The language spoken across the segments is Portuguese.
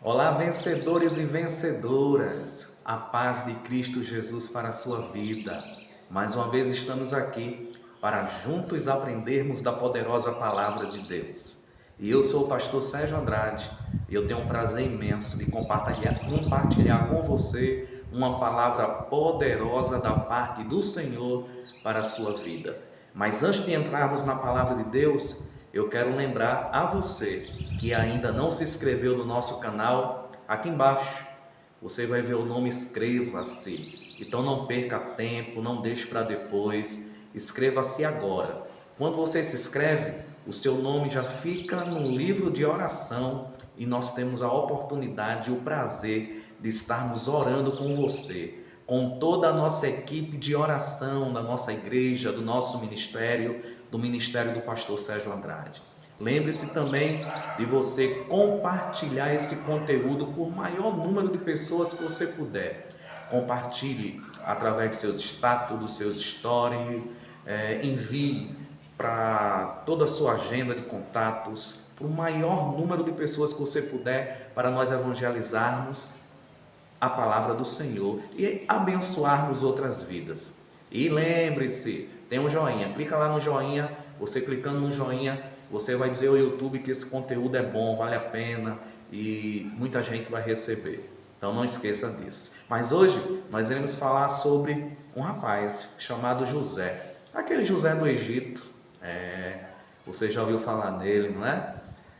Olá, vencedores e vencedoras, a paz de Cristo Jesus para a sua vida. Mais uma vez estamos aqui para juntos aprendermos da poderosa palavra de Deus. E eu sou o pastor Sérgio Andrade e eu tenho um prazer imenso de compartilhar com você uma palavra poderosa da parte do Senhor para a sua vida. Mas antes de entrarmos na palavra de Deus, eu quero lembrar a você que ainda não se inscreveu no nosso canal, aqui embaixo você vai ver o nome inscreva-se. Então não perca tempo, não deixe para depois, inscreva-se agora. Quando você se inscreve, o seu nome já fica no livro de oração e nós temos a oportunidade e o prazer de estarmos orando com você, com toda a nossa equipe de oração da nossa igreja, do nosso ministério, do ministério do pastor Sérgio Andrade. Lembre-se também de você compartilhar esse conteúdo por maior número de pessoas que você puder. Compartilhe através de seus status, dos seus stories, envie para toda a sua agenda de contatos, para o maior número de pessoas que você puder, para nós evangelizarmos a palavra do Senhor e abençoarmos outras vidas. E lembre-se, tem um joinha, clica lá no joinha, você clicando no joinha, você vai dizer ao YouTube que esse conteúdo é bom, vale a pena e muita gente vai receber. Então não esqueça disso. Mas hoje nós iremos falar sobre um rapaz chamado José. Aquele José do Egito, você já ouviu falar nele, não é?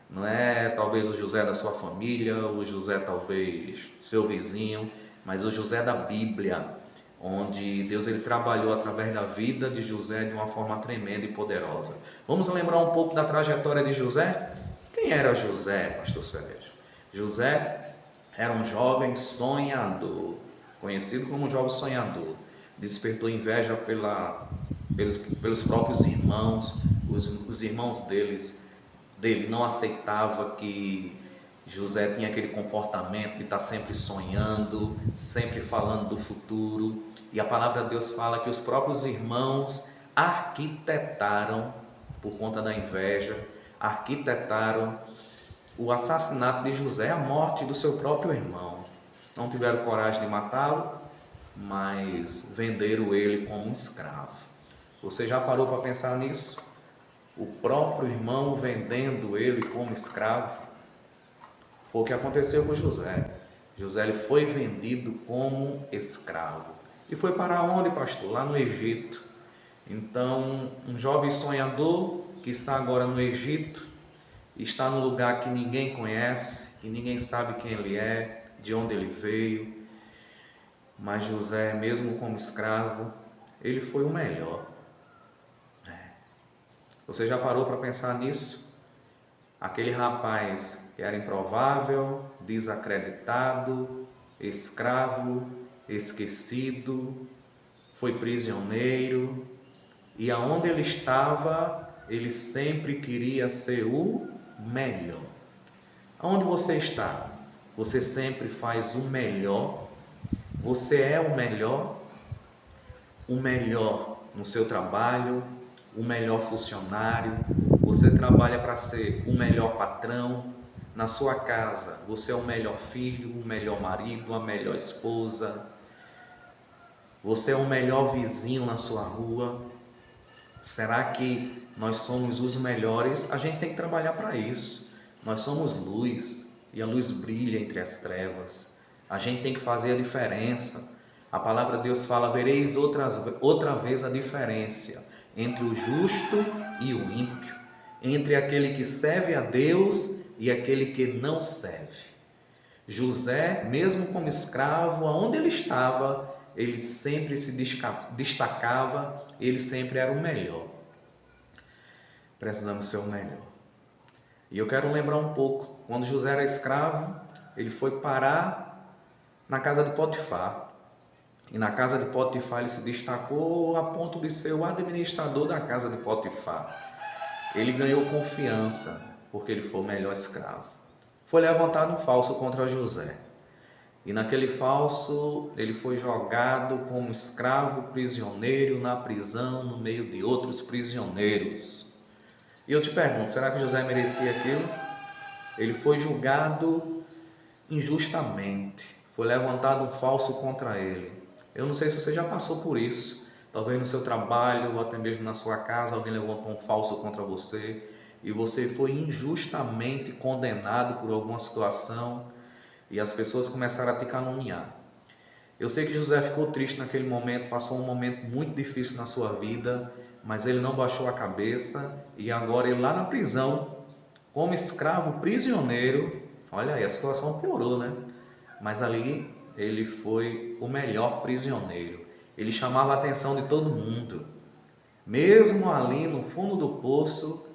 Não é talvez o José da sua família, o José talvez seu vizinho, mas o José da Bíblia, onde Deus ele trabalhou através da vida de José de uma forma tremenda e poderosa. Vamos lembrar um pouco da trajetória de José? Quem era José, pastor Sérgio? José era um jovem sonhador, conhecido como um jovem sonhador. Despertou inveja pelos próprios irmãos, os irmãos dele não aceitava que José tinha aquele comportamento de estar sempre sonhando, sempre falando do futuro. E a palavra de Deus fala que os próprios irmãos arquitetaram, por conta da inveja, arquitetaram o assassinato de José, a morte do seu próprio irmão. Não tiveram coragem de matá-lo, mas venderam ele como um escravo. Você já parou para pensar nisso? O próprio irmão vendendo ele como escravo. Foi o que aconteceu com José. José ele foi vendido como escravo. E foi para onde, pastor? Lá no Egito. Então, um jovem sonhador que está agora no Egito, está num lugar que ninguém conhece, que ninguém sabe quem ele é, de onde ele veio. Mas José, mesmo como escravo, ele foi o melhor. Você já parou para pensar nisso? Aquele rapaz que era improvável, desacreditado, escravo, esquecido, foi prisioneiro e aonde ele estava, ele sempre queria ser o melhor. Aonde você está? Você sempre faz o melhor? Você é o melhor no seu trabalho, o melhor funcionário, você trabalha para ser o melhor patrão, na sua casa você é o melhor filho, o melhor marido, a melhor esposa, você é o melhor vizinho na sua rua. Será que nós somos os melhores? A gente tem que trabalhar para isso. Nós somos luz e a luz brilha entre as trevas. A gente tem que fazer a diferença. A palavra de Deus fala: vereis outra vez a diferença entre o justo e o ímpio, entre aquele que serve a Deus e aquele que não serve. José, mesmo como escravo, aonde ele estava, ele sempre se destacava, ele sempre era o melhor. Precisamos ser o melhor. E eu quero lembrar um pouco, quando José era escravo, ele foi parar na casa de Potifar. E na casa de Potifar ele se destacou a ponto de ser o administrador da casa de Potifar. Ele ganhou confiança porque ele foi o melhor escravo. Foi levantado um falso contra José. E naquele falso ele foi jogado como escravo prisioneiro na prisão no meio de outros prisioneiros. E eu te pergunto, será que José merecia aquilo? Ele foi julgado injustamente. Foi levantado um falso contra ele. Eu não sei se você já passou por isso. Talvez no seu trabalho ou até mesmo na sua casa alguém levantou um falso contra você e você foi injustamente condenado por alguma situação e as pessoas começaram a te caluniar. Eu sei que José ficou triste naquele momento, passou um momento muito difícil na sua vida, mas ele não baixou a cabeça e agora ele lá na prisão, como escravo prisioneiro, olha aí, a situação piorou, né? Mas ali ele foi o melhor prisioneiro. Ele chamava a atenção de todo mundo. Mesmo ali no fundo do poço,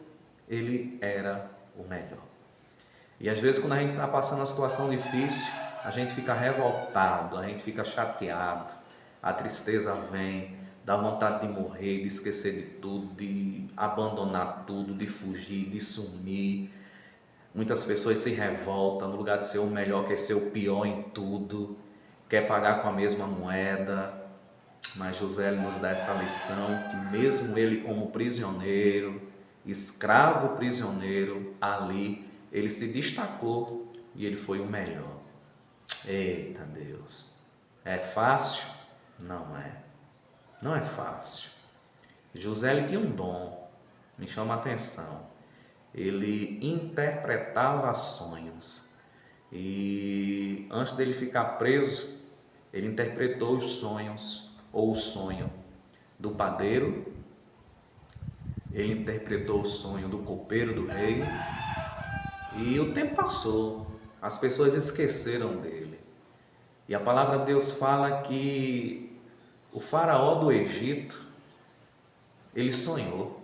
ele era o melhor. E às vezes quando a gente está passando uma situação difícil, a gente fica revoltado, a gente fica chateado, a tristeza vem, dá vontade de morrer, de esquecer de tudo, de abandonar tudo, de fugir, de sumir. Muitas pessoas se revoltam, no lugar de ser o melhor, quer ser o pior em tudo, quer pagar com a mesma moeda. Mas José nos dá essa lição que mesmo ele como prisioneiro, escravo prisioneiro, ali ele se destacou e ele foi o melhor. Eita Deus, é fácil? Não é, não é fácil. José ele tinha um dom, me chama a atenção. Ele interpretava sonhos e antes dele ficar preso, ele interpretou os sonhos ou o sonho do padeiro, ele interpretou o sonho do copeiro do rei e o tempo passou, as pessoas esqueceram dele. E a palavra de Deus fala que o faraó do Egito, ele sonhou.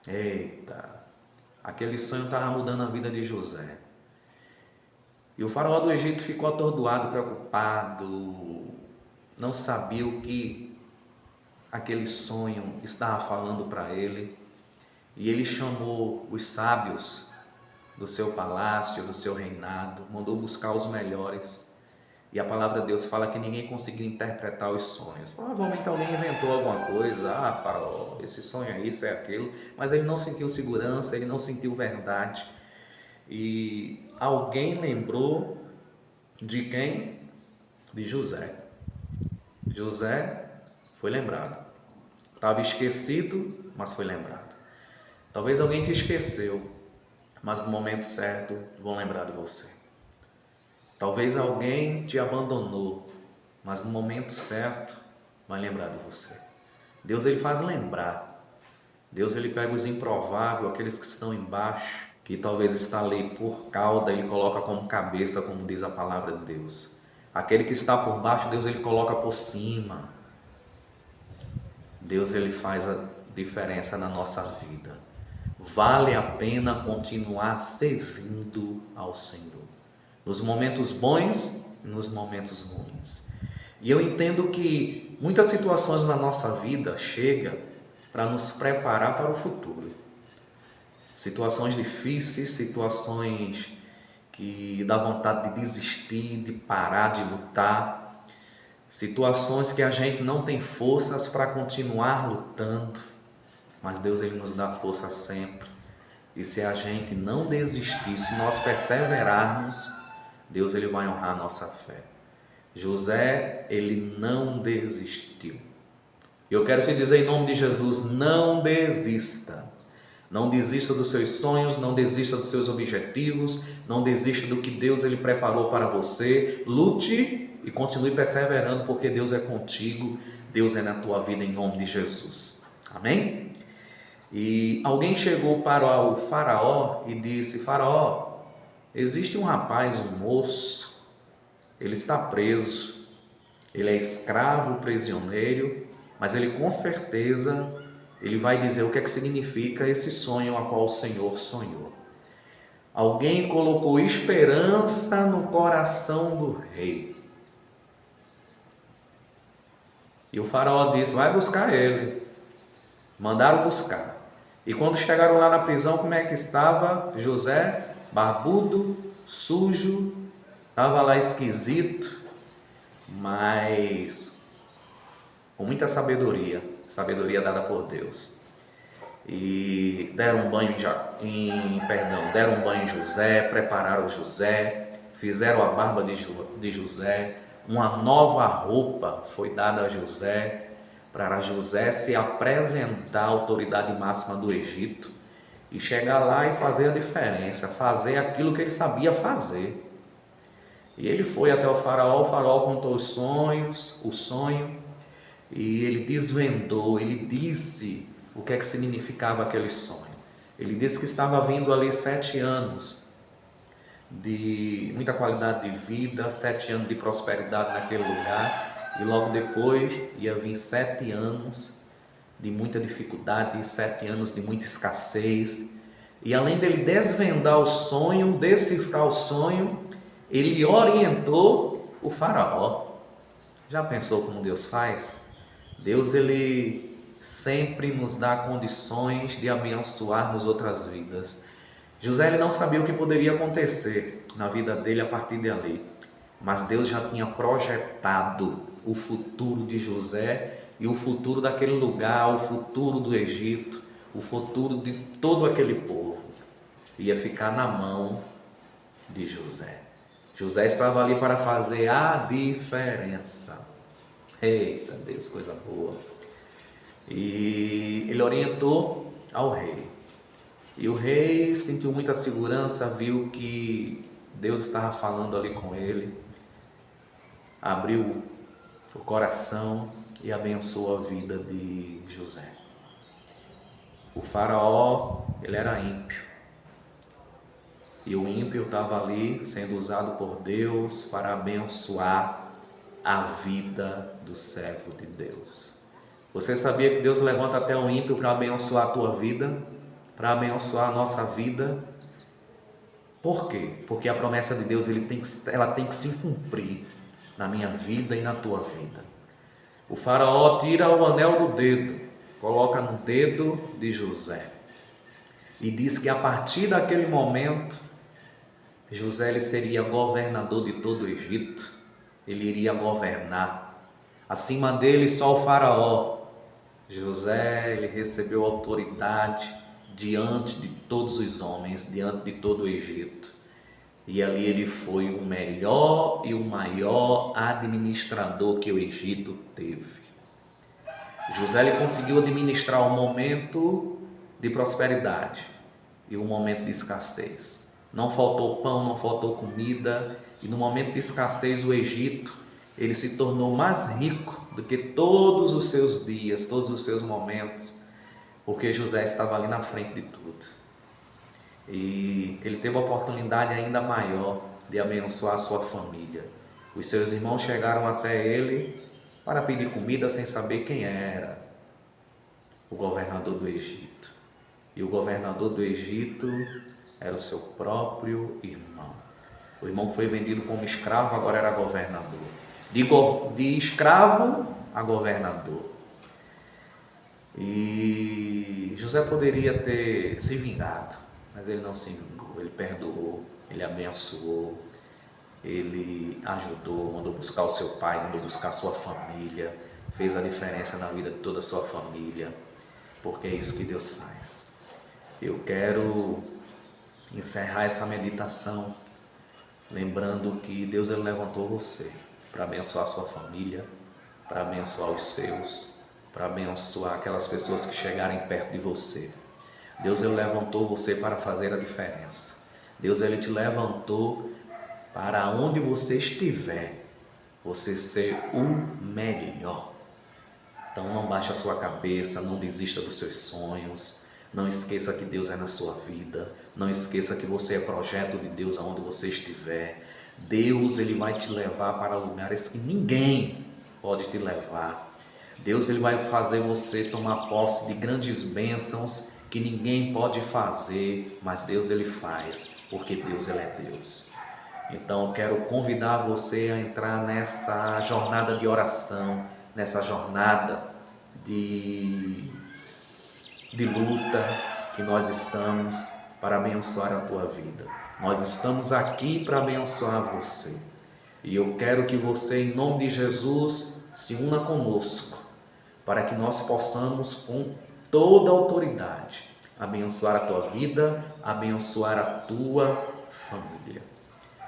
Eita, aquele sonho estava mudando a vida de José. E o faraó do Egito ficou atordoado, preocupado, não sabia o que aquele sonho estava falando para ele. E ele chamou os sábios do seu palácio, do seu reinado, mandou buscar os melhores. E a palavra de Deus fala que ninguém conseguiu interpretar os sonhos. Provavelmente alguém inventou alguma coisa. Ah, faraó, esse sonho é isso, é aquilo. Mas ele não sentiu segurança, ele não sentiu verdade. E alguém lembrou de quem? De José. José foi lembrado. Estava esquecido, mas foi lembrado. Talvez alguém te esqueceu, mas no momento certo vão lembrar de você. Talvez alguém te abandonou, mas no momento certo vai lembrar de você. Deus ele faz lembrar. Deus ele pega os improváveis, aqueles que estão embaixo, que talvez está ali por cauda, ele coloca como cabeça, como diz a palavra de Deus. Aquele que está por baixo, Deus ele coloca por cima. Deus ele faz a diferença na nossa vida. Vale a pena continuar servindo ao Senhor. Nos momentos bons e nos momentos ruins. E eu entendo que muitas situações na nossa vida chegam para nos preparar para o futuro. Situações difíceis, situações que dá vontade de desistir, de parar, de lutar. Situações que a gente não tem forças para continuar lutando. Mas Deus ele nos dá força sempre. E se a gente não desistir, se nós perseverarmos, Deus ele vai honrar a nossa fé. José, ele não desistiu. E eu quero te dizer em nome de Jesus, não desista. Não desista dos seus sonhos, não desista dos seus objetivos, não desista do que Deus ele preparou para você. Lute e continue perseverando, porque Deus é contigo, Deus é na tua vida em nome de Jesus. Amém? E alguém chegou para o faraó e disse: Faraó, existe um rapaz, um moço, ele está preso, ele é escravo, prisioneiro, mas ele com certeza, ele vai dizer o que é que significa esse sonho a qual o Senhor sonhou. Alguém colocou esperança no coração do rei. E o faraó disse: vai buscar ele. Mandaram buscar. E quando chegaram lá na prisão, como é que estava José? Barbudo, sujo, estava lá esquisito, mas com muita sabedoria dada por Deus. E deram um banho em José, prepararam José, fizeram a barba de José, uma nova roupa foi dada a José, para José se apresentar à autoridade máxima do Egito e chegar lá e fazer a diferença, fazer aquilo que ele sabia fazer. E ele foi até o faraó contou os sonhos, o sonho, e ele desvendou, ele disse o que é que significava aquele sonho. Ele disse que estava vindo ali 7 anos de muita qualidade de vida, 7 anos de prosperidade naquele lugar, e logo depois ia vir 7 anos de muita dificuldade, 7 anos de muita escassez. E além dele desvendar o sonho, decifrar o sonho, ele orientou o faraó. Já pensou como Deus faz? Deus, ele sempre nos dá condições de abençoarmos outras vidas. José, ele não sabia o que poderia acontecer na vida dele a partir dali, mas Deus já tinha projetado o futuro de José e o futuro daquele lugar, o futuro do Egito, o futuro de todo aquele povo. Ia ficar na mão de José. José estava ali para fazer a diferença. Eita Deus, coisa boa. E ele orientou ao rei. E o rei sentiu muita segurança, viu que Deus estava falando ali com ele, abriu o coração e abençoou a vida de José. O faraó, ele era ímpio, e o ímpio estava ali sendo usado por Deus para abençoar a vida do servo de Deus. Você sabia que Deus levanta até o ímpio para abençoar a tua vida? Para abençoar a nossa vida? Por quê? Porque a promessa de Deus ela tem que se cumprir na minha vida e na tua vida. O faraó tira o anel do dedo, coloca no dedo de José e diz que a partir daquele momento José ele seria governador de todo o Egito. Ele iria governar. Acima dele só o faraó. José ele recebeu autoridade diante de todos os homens, diante de todo o Egito. E ali ele foi o melhor e o maior administrador que o Egito teve. José ele conseguiu administrar um momento de prosperidade e um momento de escassez. Não faltou pão, não faltou comida, e no momento de escassez o Egito ele se tornou mais rico do que todos os seus dias, todos os seus momentos, porque José estava ali na frente de tudo. E ele teve a oportunidade ainda maior de abençoar a sua família. Os seus irmãos chegaram até ele para pedir comida sem saber quem era o governador do Egito. E o governador do Egito era o seu próprio irmão. O irmão que foi vendido como escravo agora era governador. De escravo a governador. E José poderia ter se vingado, mas ele não se vingou. Ele perdoou, ele abençoou, ele ajudou, mandou buscar o seu pai, mandou buscar a sua família, fez a diferença na vida de toda a sua família, porque é isso que Deus faz. Eu quero encerrar essa meditação lembrando que Deus ele levantou você para abençoar a sua família, para abençoar os seus, para abençoar aquelas pessoas que chegarem perto de você. Deus ele levantou você para fazer a diferença. Deus ele te levantou para onde você estiver, você ser o melhor. Então não baixe a sua cabeça, não desista dos seus sonhos, não esqueça que Deus é na sua vida, não esqueça que você é projeto de Deus aonde você estiver. Deus ele vai te levar para lugares que ninguém pode te levar. Deus ele vai fazer você tomar posse de grandes bênçãos que ninguém pode fazer, mas Deus ele faz, porque Deus ele é Deus. Então eu quero convidar você a entrar nessa jornada de oração, nessa jornada de luta que nós estamos para abençoar a tua vida. Nós estamos aqui para abençoar você. E eu quero que você, em nome de Jesus, se una conosco, para que nós possamos, com toda a autoridade, abençoar a tua vida, abençoar a tua família.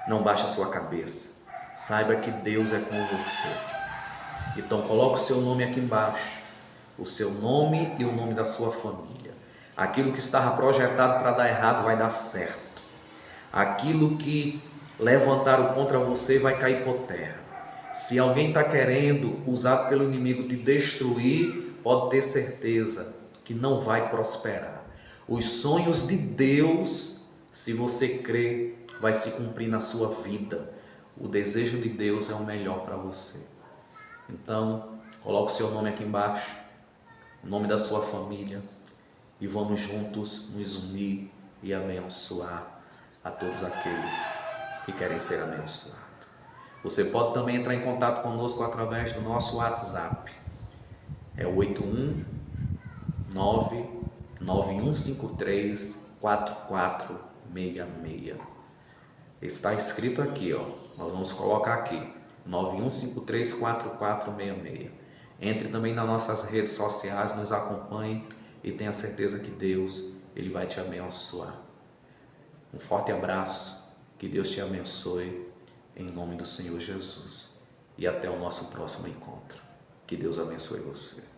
Não baixe a sua cabeça. Saiba que Deus é com você. Então coloque o seu nome aqui embaixo. O seu nome e o nome da sua família. Aquilo que estava projetado para dar errado vai dar certo. Aquilo que levantaram contra você vai cair por terra. Se alguém está querendo, usado pelo inimigo, te destruir, pode ter certeza que não vai prosperar. Os sonhos de Deus, se você crer, vai se cumprir na sua vida. O desejo de Deus é o melhor para você. Então, coloque o seu nome aqui embaixo, o nome da sua família, e vamos juntos nos unir e abençoar a todos aqueles que querem ser abençoados. Você pode também entrar em contato conosco através do nosso WhatsApp. É o 819-9153-4466. Está escrito aqui, ó. Nós vamos colocar aqui, 9153-4466. Entre também nas nossas redes sociais, nos acompanhe e tenha certeza que Deus, Ele vai te abençoar. Um forte abraço, que Deus te abençoe, em nome do Senhor Jesus. E até o nosso próximo encontro. Que Deus abençoe você.